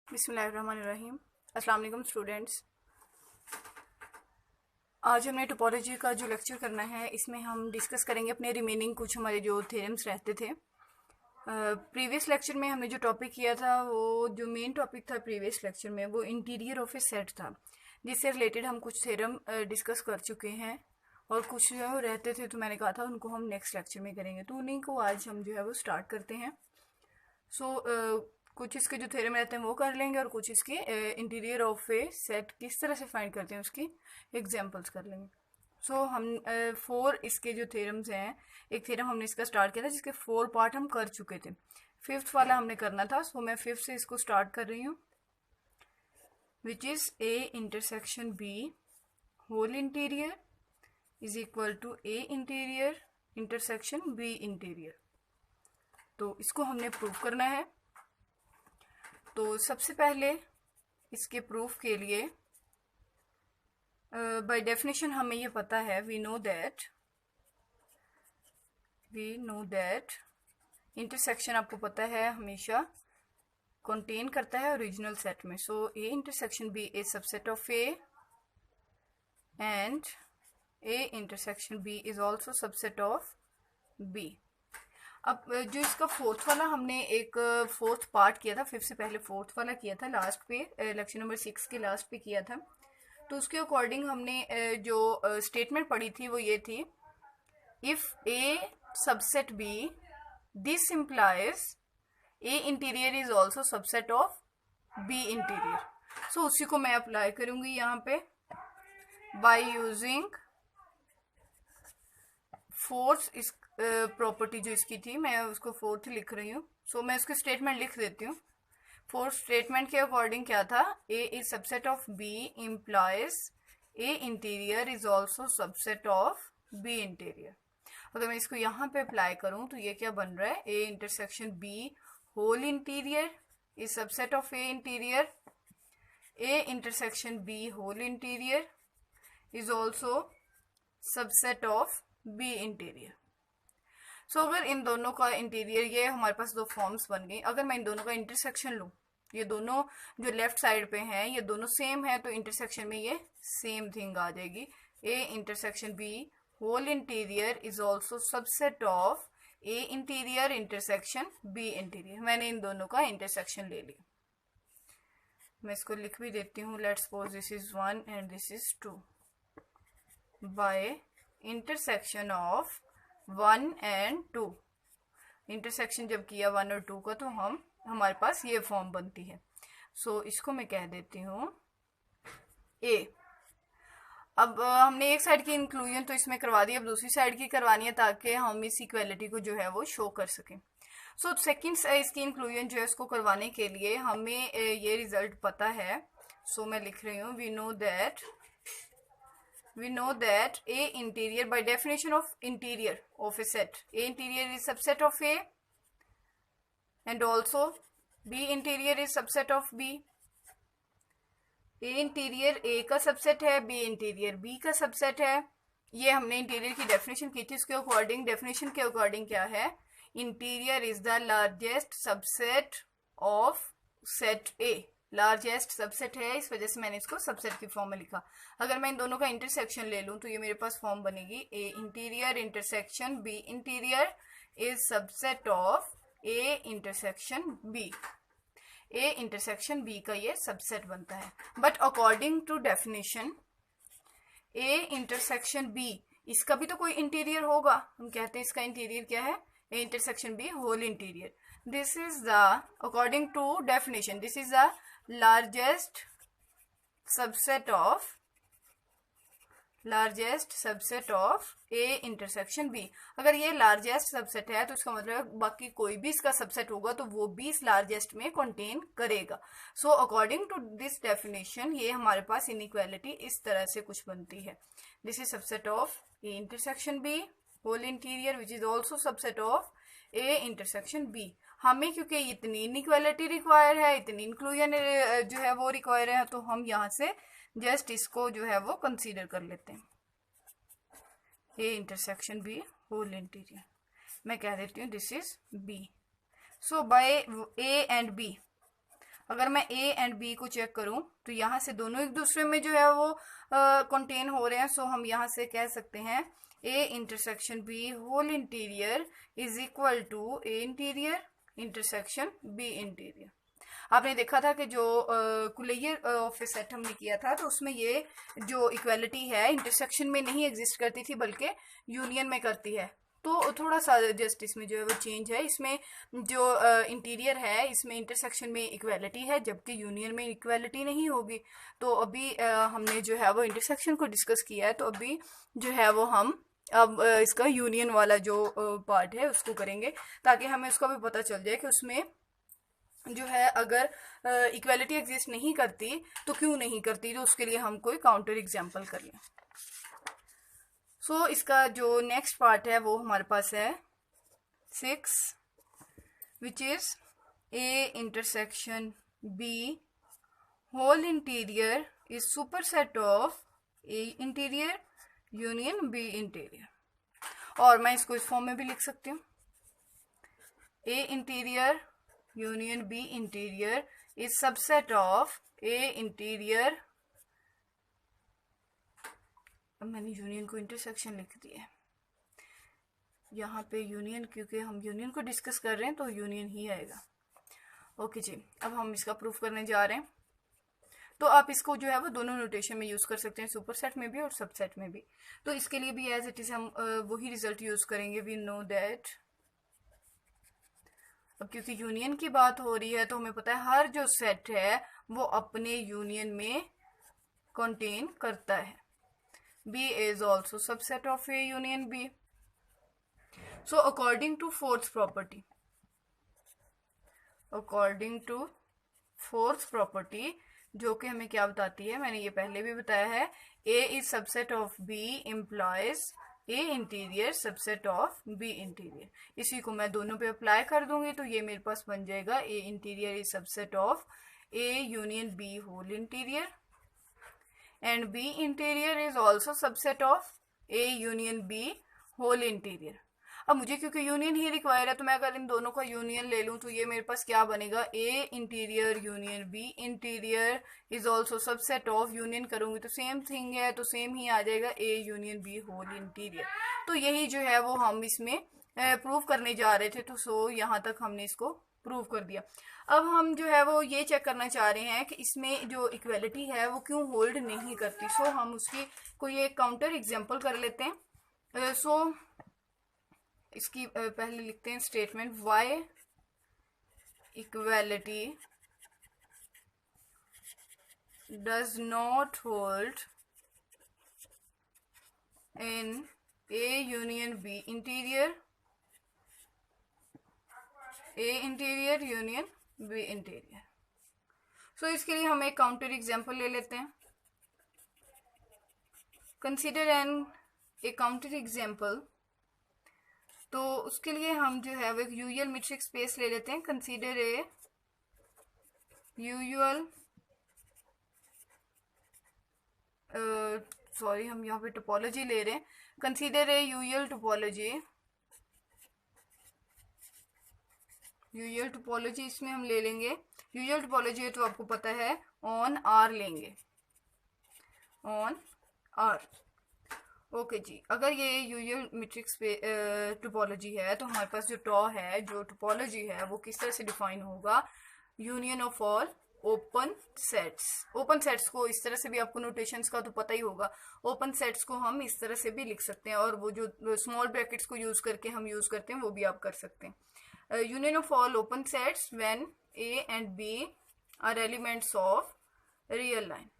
बिस्मिल्लाहिर्रहमानिर्रहीम। अस्सलाम वालेकुम स्टूडेंट्स। आज हमने टोपोलॉजी का जो लेक्चर करना है इसमें हम डिस्कस करेंगे अपने रिमेनिंग कुछ हमारे जो थ्योरम्स रहते थे। प्रीवियस लेक्चर में हमने जो टॉपिक किया था वो जो मेन टॉपिक था प्रीवियस लेक्चर में वो इंटीरियर ऑफ ए सेट था, जिससे रिलेटेड हम कुछ थ्योरम डिस्कस कर चुके हैं और कुछ जो रहते थे तो मैंने कहा था उनको हम नेक्स्ट लेक्चर में करेंगे, तो उन्हीं को आज हम जो है वो स्टार्ट करते हैं। कुछ इसके जो थ्योरम रहते हैं वो कर लेंगे और कुछ इसके इंटीरियर ऑफ ए सेट किस तरह से फाइंड करते हैं उसकी एग्जांपल्स कर लेंगे। हम 4 इसके जो थ्योरम्स हैं, एक थ्योरम हमने इसका स्टार्ट किया था जिसके 4 पार्ट हम कर चुके थे, 5th वाला हमने करना था। मैं 5th से इसको स्टार्ट कर रही हूँ, which is A intersection B whole interior is equal to A interior intersection B interior. तो इसको हमने प्रूव करना है। तो सबसे पहले इसके प्रूफ के लिए बाय डेफिनेशन हमें ये पता है, वी नो दैट इंटरसेक्शन आपको पता है हमेशा कंटेन करता है ओरिजिनल सेट में। A intersection B is subset of A and A intersection B is also subset of B. अब जो इसका 4th वाला हमने एक 4th पार्ट किया था, 5th से पहले 4th वाला किया था, लास्ट पे लेक्चर नंबर 6 के लास्ट पे किया था। तो उसके अकॉर्डिंग हमने जो स्टेटमेंट पढ़ी थी वो ये थी, if A subset B this implies A interior is also subset of B interior. उसी को मैं अप्लाई करूंगी यहाँ पे बाय यूजिंग फोर्थ इस प्रॉपर्टी जो इसकी थी, मैं उसको 4th लिख रही हूँ। मैं उसकी स्टेटमेंट लिख देती हूँ। 4th स्टेटमेंट के अकॉर्डिंग क्या था, A is subset of B implies A interior is also subset of B interior. अगर मैं इसको यहाँ पे अप्लाई करूँ तो ये क्या बन रहा है, A intersection B whole interior is subset of A interior, A intersection B whole interior is also subset of B interior. अगर इन दोनों का इंटीरियर, ये हमारे पास दो फॉर्म्स बन गई, अगर मैं इन दोनों का इंटरसेक्शन लूँ, ये दोनों जो लेफ्ट साइड पे हैं ये दोनों सेम है, तो इंटरसेक्शन में ये सेम थिंग आ जाएगी, A intersection B whole interior is also subset of A interior intersection B interior. मैंने इन दोनों का इंटरसेक्शन ले लिया, मैं इसको लिख भी देती हूँ। Let's suppose this is 1 and this is 2 by intersection of 1 and 2। Intersection जब किया 1 और 2 का तो हमारे पास ये फॉर्म बनती है। इसको मैं कह देती हूँ ए। अब हमने एक साइड की इंक्लूजन तो इसमें करवा दी, अब दूसरी साइड की करवानी है ताकि हम इस इक्वेलिटी को जो है वो शो कर सकें। सेकेंड इसकी इंक्लूजन जो है उसको करवाने के लिए हमें ये रिजल्ट पता है। मैं लिख रही हूँ, we know that A interior, by definition of interior of a set, A interior is subset of A and also B interior is subset of B। A interior A का सबसेट है, B interior B का subset है। ये हमने interior की definition की थी, उसके अकॉर्डिंग डेफिनेशन के अकॉर्डिंग क्या है, interior is the largest subset of set A. Largest subset है, इस वजह से मैंने इसको सबसेट की फॉर्म में लिखा। अगर मैं इन दोनों का इंटरसेक्शन ले लूं तो ये मेरे पास फॉर्म बनेगी, A interior intersection B interior is subset of A intersection B. A intersection B का ये सबसेट बनता है। But according to definition A intersection B, इसका भी तो कोई इंटीरियर होगा, हम कहते हैं इसका इंटीरियर क्या है, A intersection B whole interior. This is the, according to definition, this is the largest subset of A intersection B। अगर ये लार्जेस्ट सबसेट है तो इसका मतलब बाकी कोई भी इसका सबसेट होगा तो वो भी इस लार्जेस्ट में कंटेन करेगा। अकॉर्डिंग टू दिस डेफिनेशन ये हमारे पास इनइक्वालिटी इस तरह से कुछ बनती है, this is subset of A intersection B whole interior which is also subset of A intersection B। हमें क्योंकि इतनी इनइक्वालिटी रिक्वायर है, इतनी इंक्लूजन जो है वो रिक्वायर है, तो हम यहाँ से जस्ट इसको जो है वो कंसीडर कर लेते हैं, A intersection B whole interior. मैं कह देती हूँ this is B. By A and B अगर मैं ए एंड बी को चेक करूं तो यहाँ से दोनों एक दूसरे में जो है वो कंटेन हो रहे हैं। सो हम यहाँ से कह सकते हैं A intersection B whole interior is equal to A interior intersection B interior. आपने देखा था कि जो कुलैयर ऑफ ए सेट हमने किया था तो उसमें ये जो इक्वालिटी है इंटरसेक्शन में नहीं एग्जिस्ट करती थी बल्कि यूनियन में करती है। तो थोड़ा सा जस्ट इसमें जो है वो चेंज है। इसमें जो इंटीरियर है इसमें इंटरसेक्शन में इक्वालिटी है जबकि यूनियन में इक्वालिटी नहीं होगी। तो अभी हमने जो है वो इंटरसेक्शन को डिस्कस किया है, तो अभी जो है वो हम अब इसका यूनियन वाला जो पार्ट है उसको करेंगे ताकि हमें उसका भी पता चल जाए कि उसमें जो है अगर इक्वालिटी एग्जिस्ट नहीं करती तो क्यों नहीं करती। तो उसके लिए हम कोई काउंटर एग्जांपल कर लें। सो इसका जो नेक्स्ट पार्ट है वो हमारे पास है 6, which is A intersection B whole interior is superset of A interior union B interior. और मैं इसको इस फॉर्म में भी लिख सकती हूँ, A interior union B interior is subset of A interior. अब मैंने यूनियन को इंटरसेक्शन लिख दिया है यहाँ पे यूनियन, क्योंकि हम यूनियन को डिस्कस कर रहे हैं तो यूनियन ही आएगा। ओके जी, अब हम इसका प्रूफ करने जा रहे हैं। तो आप इसको जो है वो दोनों नोटेशन में यूज कर सकते हैं, सुपरसेट में भी और सबसेट में भी। तो इसके लिए भी एज इट इज हम वही रिजल्ट यूज करेंगे। वी नो दैट अब क्योंकि यूनियन की बात हो रही है तो हमें पता है हर जो सेट है वो अपने यूनियन में कंटेन करता है। B is also subset of A union B. So according to fourth property, जो कि हमें क्या बताती है, मैंने ये पहले भी बताया है, A is subset of B implies A interior subset of B interior। इसी को मैं दोनों पे अप्लाई कर दूंगी तो ये मेरे पास बन जाएगा A interior is subset of A union B whole interior and B interior is also subset of A union B whole interior। अब मुझे क्योंकि यूनियन ही रिक्वायर है तो मैं अगर इन दोनों का यूनियन ले लूं तो ये मेरे पास क्या बनेगा, A interior union B interior is also subset of. Union करूंगी तो सेम थिंग है तो सेम ही आ जाएगा A union B whole interior. तो यही जो है वो हम इसमें प्रूव करने जा रहे थे। तो सो यहाँ तक हमने इसको प्रूव कर दिया। अब हम जो है वो ये चेक करना चाह रहे हैं कि इसमें जो इक्वालिटी है वो क्यों होल्ड नहीं करती। सो हम उसकी कोई एक काउंटर एग्जांपल कर लेते हैं। सो इसकी पहले लिखते हैं statement, why equality does not hold in A union B interior, A interior union B interior. So इसके लिए हम एक काउंटर एग्जांपल ले लेते हैं। Consider a counter example. तो उसके लिए हम जो है वो एक यूजुअल मीट्रिक स्पेस ले लेते हैं। कंसीडर ए यूजुअल हम यहाँ पे टोपोलॉजी ले रहे हैं। कंसीडर ए यूजुअल टोपोलॉजी इसमें हम ले लेंगे। यूजुअल टोपोलॉजी है तो आपको पता है ऑन आर लेंगे, ऑन आर। ओके जी, अगर ये यूजुअल मैट्रिक्स पे टोपोलॉजी है तो हमारे पास जो जो टोपोलॉजी है वो किस तरह से डिफाइन होगा, union of all open sets. Open sets को इस तरह से भी आपको नोटेशंस का तो पता ही होगा, ओपन सेट्स को हम इस तरह से भी लिख सकते हैं और वो जो स्मॉल ब्रैकेट्स को यूज करके हम यूज करते हैं वो भी आप कर सकते हैं। Union of all open sets when A and B are elements of real line.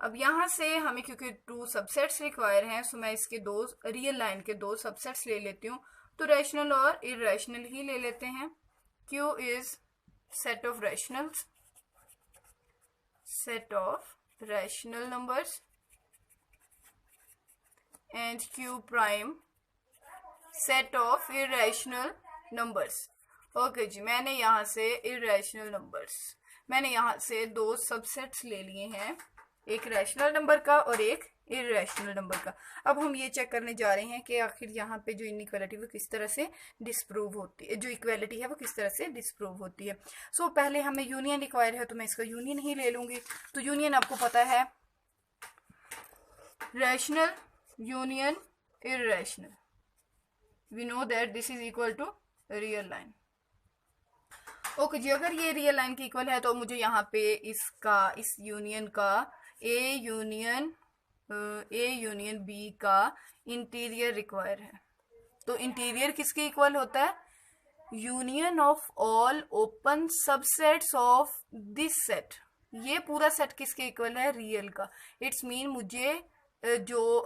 अब यहाँ से हमें क्योंकि 2 सबसेट्स रिक्वायर हैं सो मैं इसके रियल लाइन के 2 सबसेट्स ले लेती हूँ। तो रैशनल और इरेशनल ही ले लेते हैं। Q is set of rationals, set of rational numbers and Q prime set of irrational numbers। Okay ji, मैंने यहाँ से irrational numbers, मैंने यहाँ से 2 सबसेट्स ले लिए हैं, एक रैशनल नंबर का और एक इरेशनल नंबर का। अब हम ये चेक करने जा रहे हैं कि आखिर यहाँ पे जो इनइक्वालिटी वो किस तरह से डिस्प्रूव होती है, जो इक्वालिटी है वो किस तरह से डिस्प्रूव होती है। सो पहले हमें यूनियन रिक्वायर है, तो मैं इसका यूनियन ही ले लूंगी। तो यूनियन आपको पता है rational union irrational, we know that this is equal to real line. Okay ji, अगर ये रियल लाइन की इक्वल है तो मुझे यहाँ पे इसका, इस यूनियन का ए यूनियन बी का इंटीरियर रिक्वायर है। तो इंटीरियर किसके इक्वल होता है? Union of all open subsets of this set. ये पूरा सेट किसके इक्वल है? रियल का। इट्स मीन मुझे जो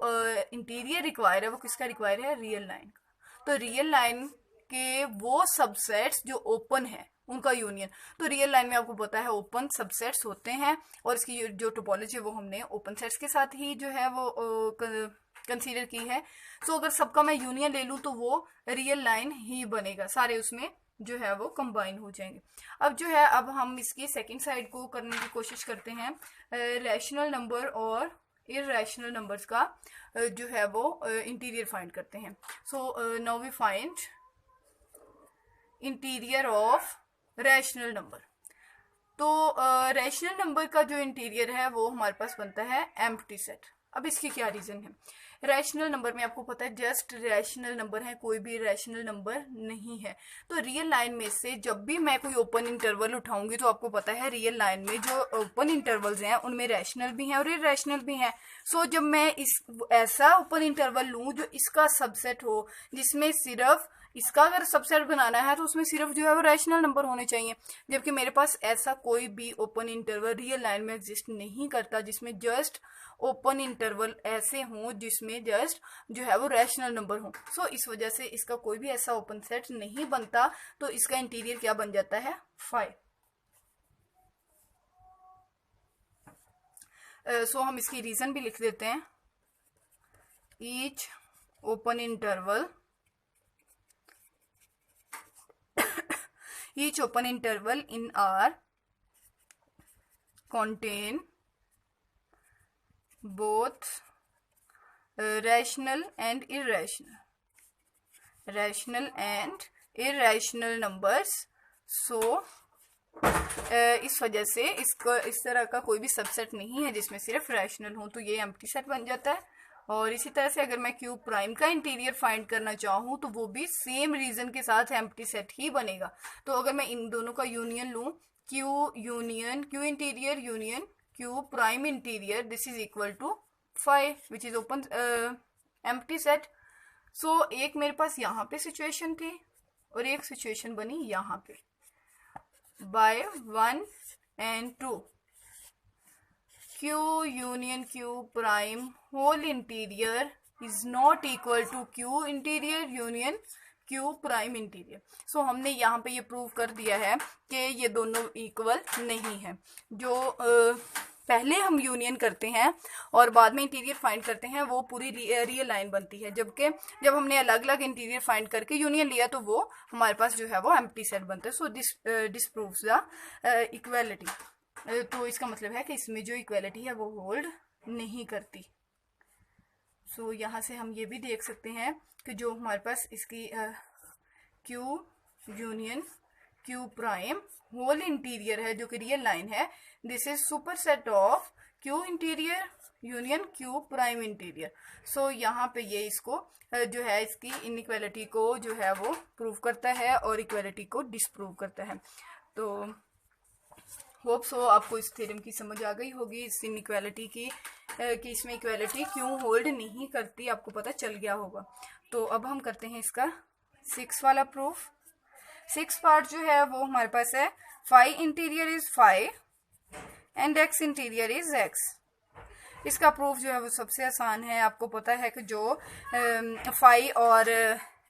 इंटीरियर रिक्वायर है वो किसका रिक्वायर है? रियल लाइन का। तो रियल लाइन के वो सबसेट्स जो ओपन है उनका यूनियन। तो रियल लाइन में आपको पता है ओपन सबसेट्स होते हैं, और इसकी जो टोपोलॉजी है वो हमने ओपन सेट्स के साथ ही जो है वो कंसीडर की है। सो अगर सबका मैं यूनियन ले लूँ तो वो रियल लाइन ही बनेगा, सारे उसमें जो है वो कंबाइन हो जाएंगे। अब जो है, अब हम इसकी सेकंड साइड को करने की कोशिश करते हैं, रैशनल नंबर और इरेशनल नंबर्स का जो है वो इंटीरियर फाइंड करते हैं। So now we find interior of rational number. तो रैशनल नंबर का जो इंटीरियर है वो हमारे पास बनता है एम्प्टी सेट। अब इसकी क्या रीजन है? रैशनल नंबर में आपको पता है जस्ट रैशनल नंबर है, कोई भी रैशनल नंबर नहीं है। तो रियल लाइन में से जब भी मैं कोई ओपन इंटरवल उठाऊंगी तो आपको पता है रियल लाइन में जो ओपन इंटरवल्स हैं उनमें रैशनल भी हैं और इरेशनल भी हैं। सो जब मैं इस ऐसा ओपन इंटरवल लूं जो इसका सबसेट हो, जिसमें सिर्फ इसका अगर सबसेट बनाना है तो उसमें सिर्फ जो है वो रैशनल नंबर होने चाहिए, जबकि मेरे पास ऐसा कोई भी ओपन इंटरवल रियल लाइन में एग्जिस्ट नहीं करता जिसमें जस्ट ओपन इंटरवल ऐसे हों जिसमें जस्ट जो है वो रैशनल नंबर हो। सो इस वजह से इसका कोई भी ऐसा ओपन सेट नहीं बनता। तो इसका इंटीरियर क्या बन जाता है? 5। सो हम इसकी रीजन भी लिख देते हैं। Each open interval each open interval in R contain both rational and irrational numbers. So इस वजह से इसको इस तरह का कोई भी सबसेट नहीं है जिसमें सिर्फ रैशनल हो, तो ये एम्प्टी सेट बन जाता है। और इसी तरह से अगर मैं क्यू प्राइम का इंटीरियर फाइंड करना चाहूँ तो वो भी सेम रीजन के साथ एम्प्टी सेट ही बनेगा। तो अगर मैं इन दोनों का यूनियन लूँ, Q interior union Q prime interior, this is equal to 5 which is open empty set. So एक मेरे पास यहाँ पे सिचुएशन थी और एक सिचुएशन बनी यहाँ पे bye 1 and 2। Q union Q prime whole interior is not equal to Q interior union Q prime interior। सो हमने यहाँ पे ये प्रूव कर दिया है कि ये दोनों इक्वल नहीं है। जो पहले हम यूनियन करते हैं और बाद में इंटीरियर फाइंड करते हैं वो पूरी रियल लाइन बनती है, जबकि जब हमने अलग अलग इंटीरियर फाइंड करके यूनियन लिया तो वो हमारे पास जो है वो एम्प्टी सेट बनता है। So this disproves the equality. तो इसका मतलब है कि इसमें जो इक्वालिटी है वो होल्ड नहीं करती। सो यहाँ से हम ये भी देख सकते हैं कि जो हमारे पास इसकी Q union Q prime whole interior है जो कि रियल लाइन है, this is superset of Q interior union Q prime interior. So यहाँ पे ये इसको जो है इसकी इनइक्वालिटी को जो है वो प्रूव करता है और इक्वालिटी को डिसप्रूव करता है। तो होप सो आपको इस थ्योरम की समझ आ गई होगी, इस इनइक्वालिटी की कि इसमें इक्वालिटी क्यों होल्ड नहीं करती, आपको पता चल गया होगा। तो अब हम करते हैं इसका 6 वाला प्रूफ। 6 पार्ट जो है वो हमारे पास है phi interior is 5 and X interior is x। इसका प्रूफ जो है वो सबसे आसान है। आपको पता है कि जो फाई और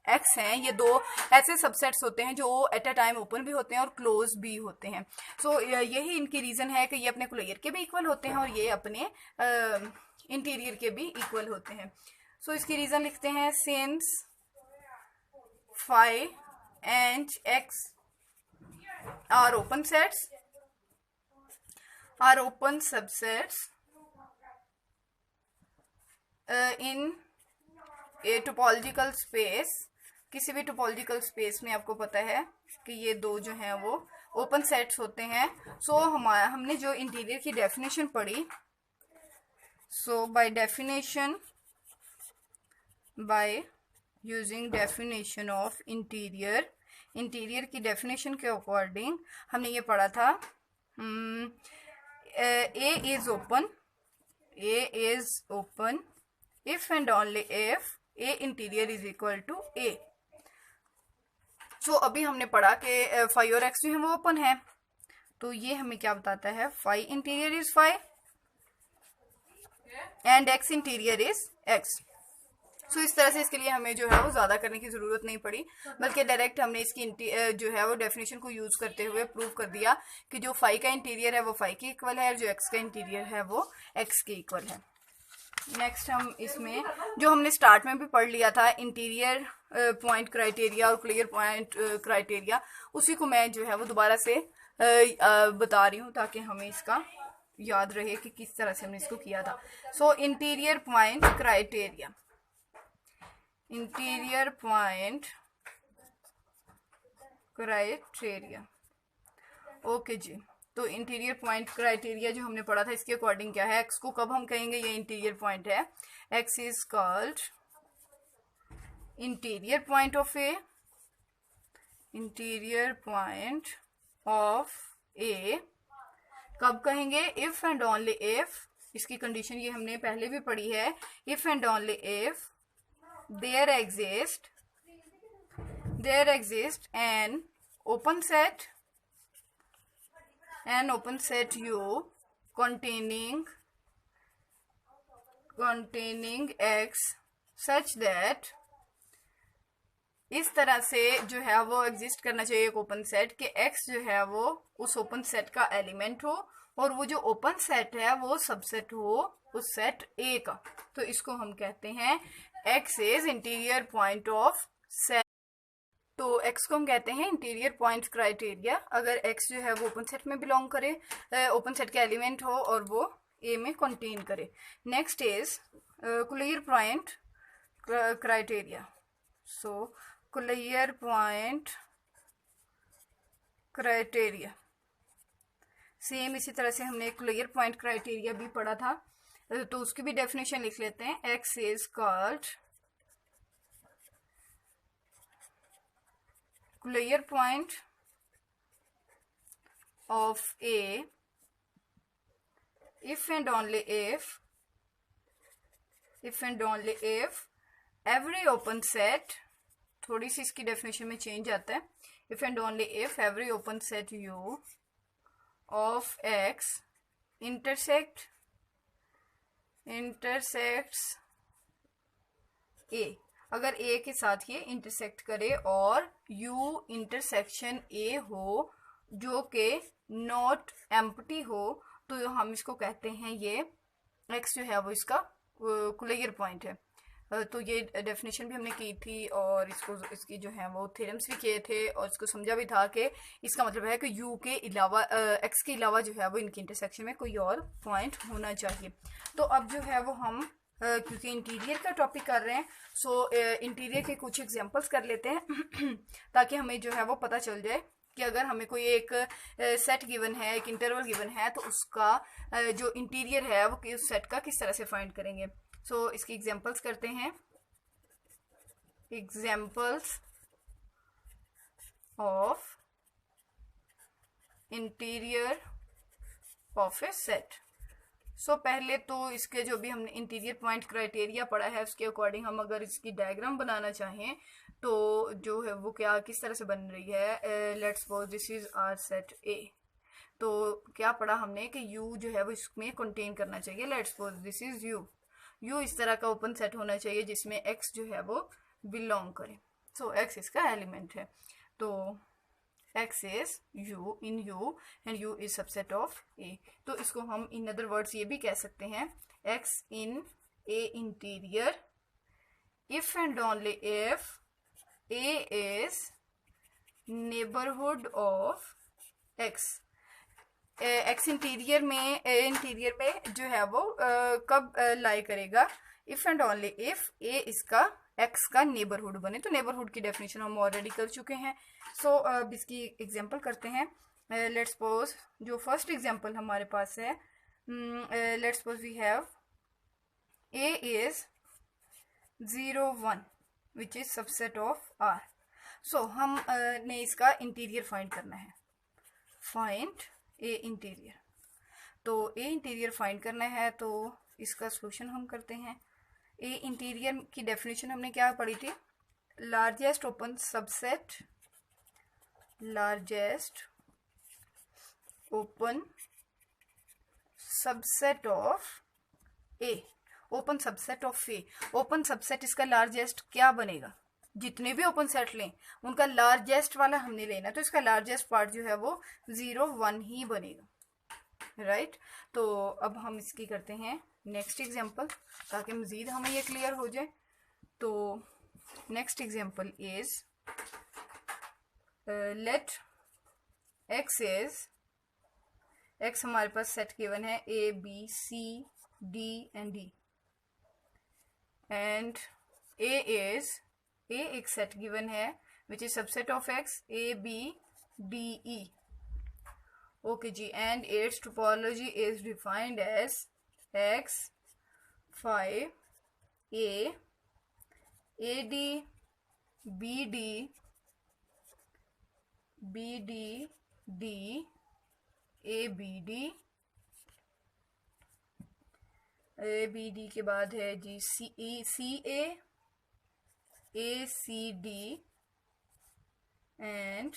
एक्स हैं ये दो ऐसे सबसेट्स होते हैं जो एट अ टाइम ओपन भी होते हैं और क्लोज भी होते हैं। सो यही इनकी रीजन है कि ये अपने क्लोजर के भी इक्वल होते हैं और ये अपने इंटीरियर के भी इक्वल होते हैं। सो इसकी रीजन लिखते हैं, since phi and X are open sets are open subsets in a topological space, किसी भी टोपोलॉजिकल स्पेस में आपको पता है कि ये दो जो हैं वो ओपन सेट्स होते हैं। सो हमने जो इंटीरियर की डेफिनेशन पढ़ी, so by using definition of interior, interior की डेफिनेशन के अकॉर्डिंग हमने ये पढ़ा था A is open if and only if A interior is equal to A. So अभी हमने पढ़ा कि फाई और एक्स जो है वो ओपन है, तो ये हमें क्या बताता है, phi interior is phi and X interior is X. So इस तरह से इसके लिए हमें जो है वो ज्यादा करने की जरूरत नहीं पड़ी, बल्कि डायरेक्ट हमने इसकी जो है वो डेफिनेशन को यूज करते हुए प्रूव कर दिया कि जो फाई का इंटीरियर है वो फाई के इक्वल है और जो एक्स का इंटीरियर है वो एक्स के इक्वल है। नेक्स्ट हम इसमें जो हमने स्टार्ट में भी पढ़ लिया था इंटीरियर पॉइंट क्राइटेरिया और क्लियर पॉइंट क्राइटेरिया, उसी को मैं जो है वो दोबारा से बता रही हूँ ताकि हमें इसका याद रहे कि किस तरह से हमने इसको किया था। So interior point criteria, interior point criteria, okay ji. तो इंटीरियर पॉइंट क्राइटेरिया जो हमने पढ़ा था इसके अकॉर्डिंग क्या है, एक्स को कब हम कहेंगे ये इंटीरियर पॉइंट है, X is called interior point of A, interior point of A कब कहेंगे, इफ एंड ओनली इफ, इसकी कंडीशन ये हमने पहले भी पढ़ी है, if and only if there exist an open set U containing X such that, इस तरह से जो है वो एग्जिस्ट करना चाहिए एक ओपन सेट कि X जो है वो उस ओपन सेट का एलिमेंट हो और वो जो ओपन सेट है वो सबसेट हो उस सेट A का। तो इसको हम कहते हैं X is interior point of set. तो x को हम कहते हैं इंटीरियर पॉइंट क्राइटेरिया अगर x जो है वो ओपन सेट में बिलोंग करे, ओपन सेट का एलिमेंट हो और वो A में कंटेन करे। Next is clear point criteria. So clear point criteria same इसी तरह से हमने क्लियर पॉइंट क्राइटेरिया भी पढ़ा था, तो उसकी भी डेफिनेशन लिख लेते हैं। x is called clear point of A if and only if every open set, थोड़ी सी इसकी डेफिनेशन में चेंज आता है, if and only if every open set U of X intersects A, अगर A के साथ ये इंटरसेक्ट करे और U इंटरसेक्शन A हो जो कि नॉट एम्प्टी हो, तो हम इसको कहते हैं ये X जो है वो इसका क्लियर पॉइंट है। तो ये डेफिनेशन भी हमने की थी और इसकी जो है वो थ्योरम्स भी किए थे और इसको समझा भी था कि इसका मतलब है कि U के अलावा X के अलावा जो है वो इनकी इंटरसेक्शन में कोई और पॉइंट होना चाहिए। तो अब जो है वो हम क्योंकि इंटीरियर का टॉपिक कर रहे हैं, सो इंटीरियर के कुछ एग्जांपल्स कर लेते हैं ताकि हमें जो है वो पता चल जाए कि अगर हमें कोई एक सेट गिवन है, एक इंटरवल गिवन है, तो उसका जो इंटीरियर है वो उस सेट का किस तरह से फाइंड करेंगे। सो इसकी एग्जांपल्स करते हैं। Examples of interior of a set. So पहले तो इसके जो भी हमने इंटीरियर पॉइंट क्राइटेरिया पढ़ा है उसके अकॉर्डिंग हम अगर इसकी डायग्राम बनाना चाहें तो जो है वो क्या किस तरह से बन रही है। Let's suppose this is our set A। तो क्या पढ़ा हमने कि U जो है वो इसमें कंटेन करना चाहिए। Let's suppose this is U इस तरह का ओपन सेट होना चाहिए जिसमें X जो है वो बिलोंग करे। सो X इसका एलिमेंट है, तो X is U in U and U is subset of A। तो इसको हम in other words ये भी कह सकते हैं X in A interior if and only if A is neighborhood of X। X interior में जो है वो कब लाई करेगा, इफ एंड ओनली इफ ए इसका एक्स का नेबरहुड बने। तो नेबरहुड की डेफिनेशन हम ऑलरेडी कर चुके हैं। सो अब इसकी एग्जांपल करते हैं। लेट्स सपोज जो फर्स्ट एग्जांपल हमारे पास है, let's suppose we have A is 0 1 which is subset of R. So हम ने इसका इंटीरियर फाइंड करना है, फाइंड ए इंटीरियर। तो ए इंटीरियर फाइंड करना है तो इसका सॉल्यूशन हम करते हैं। ए इंटीरियर की डेफिनेशन हमने क्या पढ़ी थी, largest open subset, largest open subset of A, open subset of A. Open subset इसका लार्जेस्ट क्या बनेगा, जितने भी ओपन सेट लें उनका लार्जेस्ट वाला हमने लेना, तो इसका लार्जेस्ट पार्ट जो है वो 0 1 ही बनेगा, राइट। तो अब हम इसकी करते हैं नेक्स्ट एग्जांपल ताकि मज़ीद हमें ये क्लियर हो जाए। तो next example is let X is, X हमारे पास सेट गिवन है A B C D and D, and A is, A एक सेट गिवन है which is subset of X A B D E. Okay ji, and its topology is defined as x 5 a ad bd bd d abd, abd के बाद है ji ca acd and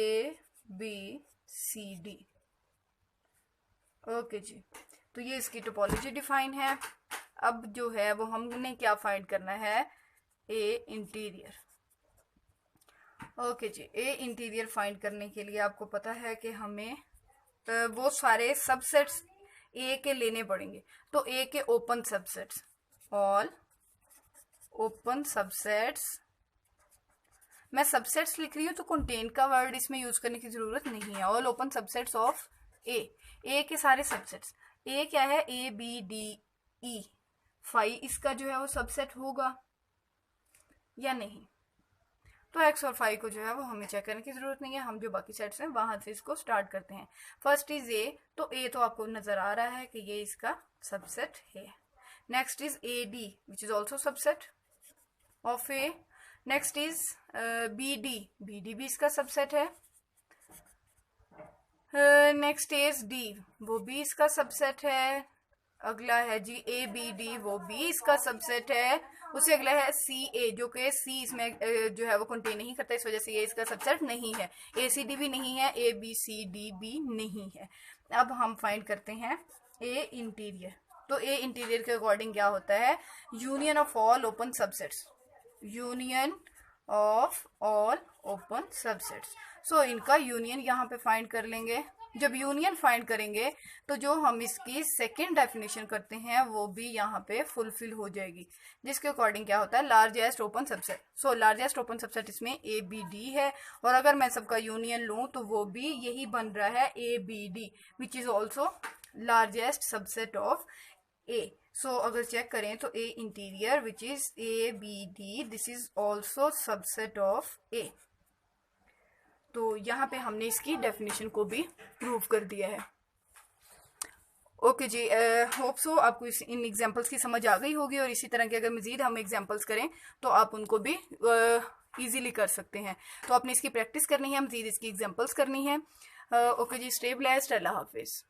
abcd। Okay ji, तो ये इसकी topology define है। अब जो है वो हमने क्या फाइंड करना है, ए इंटीरियर। ओके जी, ए इंटीरियर फाइंड करने के लिए आपको पता है कि हमें वो सारे सबसेट्स ए के लेने पड़ेंगे। तो ए के open subsets, all open subsets, मैं सबसेट्स लिख रही हूँ तो कंटेन का वर्ड इसमें यूज करने की जरूरत नहीं है। ऑल ओपन सबसेट्स ऑफ ए के सारे सबसेट्स। ए क्या है, ए बी डी ई, 5 इसका जो है वो सबसेट होगा या नहीं। तो एक्स और 5 को जो है वो हमें चेक करने की जरूरत नहीं है, हम जो बाकी सेट्स हैं वहां से इसको स्टार्ट करते हैं। फर्स्ट इज ए, तो ए तो आपको नजर आ रहा है कि ये इसका सबसेट है। Next is A D which is also subset of A. Next is B D भी इसका सबसेट है। नेक्स्ट इज डी, वो भी इसका सबसेट है। अगला है जी ए बी डी, वो भी इसका सबसेट है। उससे अगला है सी ए, जो कि सी इसमें जो है वो कंटेन नहीं करता, इस वजह से ये इसका सबसेट नहीं है। ए सी डी भी नहीं है, ए बी सी डी भी नहीं है। अब हम फाइंड करते हैं ए इंटीरियर। तो ए इंटीरियर के अकॉर्डिंग क्या होता है, union of all open subsets, union of all open subsets. So इनका यूनियन यहाँ पे फाइंड कर लेंगे। जब यूनियन फाइंड करेंगे तो जो हम इसकी सेकेंड डेफिनेशन करते हैं वो भी यहाँ पे फुलफिल हो जाएगी, जिसके अकॉर्डिंग क्या होता है, largest open subset. So largest open subset इसमें ए बी डी है, और अगर मैं सबका यूनियन लूँ तो वो भी यही बन रहा है A B D which is also largest subset of A. So अगर चेक करें तो A interior which is A B D, this is also subset of A. तो यहाँ पे हमने इसकी डेफिनेशन को भी प्रूव कर दिया है। ओके जी, होप सो आपको इन एग्जांपल्स की समझ आ गई होगी, और इसी तरह के अगर मजीद हम एग्जांपल्स करें तो आप उनको भी इजीली कर सकते हैं। तो आपने इसकी प्रैक्टिस करनी है, मजीद इसकी एग्जांपल्स करनी है। ओके जी, स्टे ब्लेस्ड, अल्लाह हाफिज।